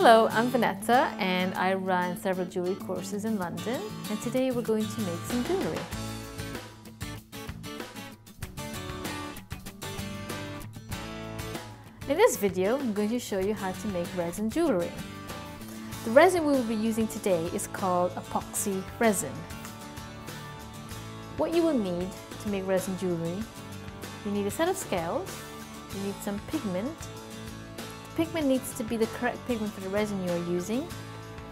Hello, I'm Vanessa and I run several jewelry courses in London, and today we're going to make some jewellery. In this video, I'm going to show you how to make resin jewellery. The resin we will be using today is called epoxy resin. What you will need to make resin jewellery: you need a set of scales, you need some pigment. The pigment needs to be the correct pigment for the resin you are using.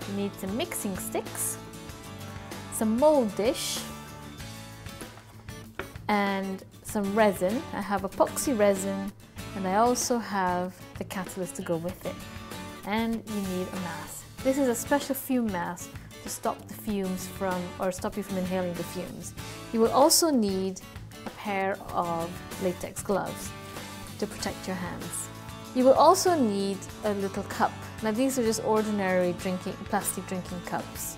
You need some mixing sticks, some mold dish, and some resin. I have epoxy resin, and I also have the catalyst to go with it. And you need a mask. This is a special fume mask to stop the fumes from, or stop you from inhaling the fumes. You will also need a pair of latex gloves to protect your hands. You will also need a little cup. Now these are just ordinary plastic drinking cups.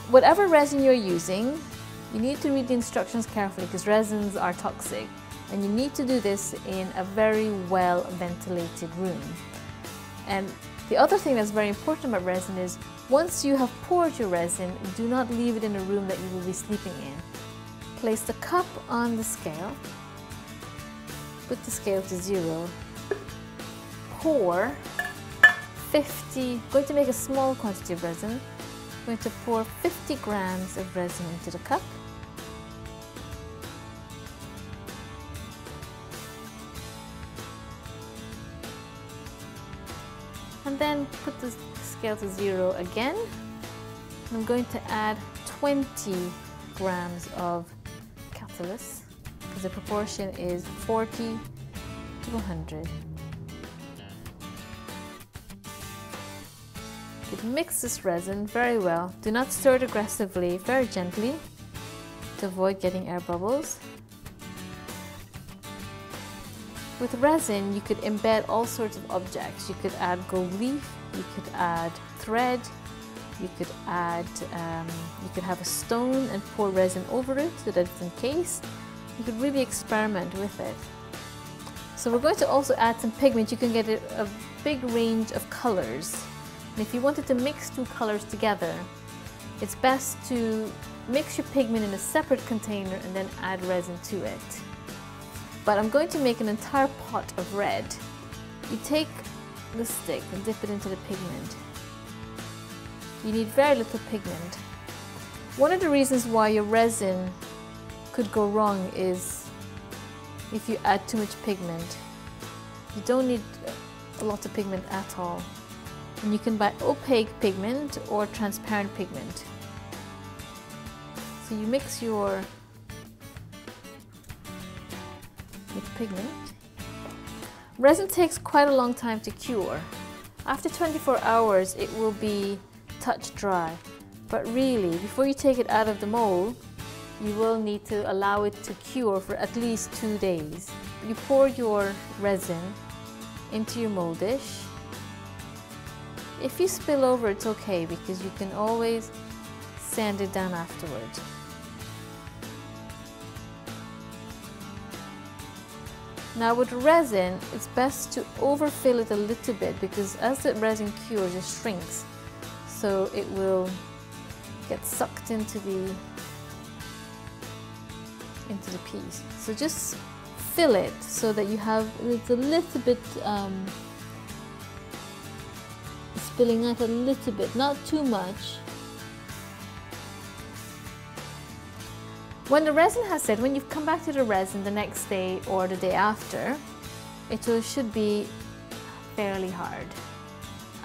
Whatever resin you're using, you need to read the instructions carefully because resins are toxic, and you need to do this in a very well ventilated room. And the other thing that's very important about resin is once you have poured your resin, do not leave it in a room that you will be sleeping in. Place the cup on the scale, put the scale to 0, pour 50, going to make a small quantity of resin, I'm going to pour 50 grams of resin into the cup. And then put the scale to 0 again. I'm going to add 20 grams of catalyst because the proportion is 40 to 100. You mix this resin very well. Do not stir it aggressively, very gently to avoid getting air bubbles. With resin, you could embed all sorts of objects. You could add gold leaf, you could add thread, you could add, you could have a stone and pour resin over it so that it's encased. You could really experiment with it. So we're going to also add some pigment. You can get a big range of colors. And if you wanted to mix two colors together, it's best to mix your pigment in a separate container and then add resin to it. But I'm going to make an entire pot of red. You take the stick and dip it into the pigment. You need very little pigment. One of the reasons why your resin could go wrong is if you add too much pigment. You don't need a lot of pigment at all. And you can buy opaque pigment or transparent pigment. So you mix your pigment. Resin takes quite a long time to cure. After 24 hours it will be touch dry, but really before you take it out of the mold you will need to allow it to cure for at least 2 days. You pour your resin into your mold dish. If you spill over, it's okay because you can always sand it down afterward. Now with resin, it's best to overfill it a little bit because as the resin cures, it shrinks. So it will get sucked into the piece. So just fill it so that you have it's a little bit spilling out a little bit, not too much. When the resin has set, when you've come back to the resin the next day or the day after, it should be fairly hard.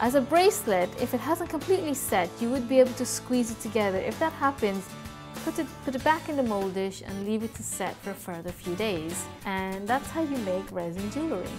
As a bracelet, if it hasn't completely set, you would be able to squeeze it together. If that happens, put it back in the mold dish and leave it to set for a further few days. And that's how you make resin jewellery.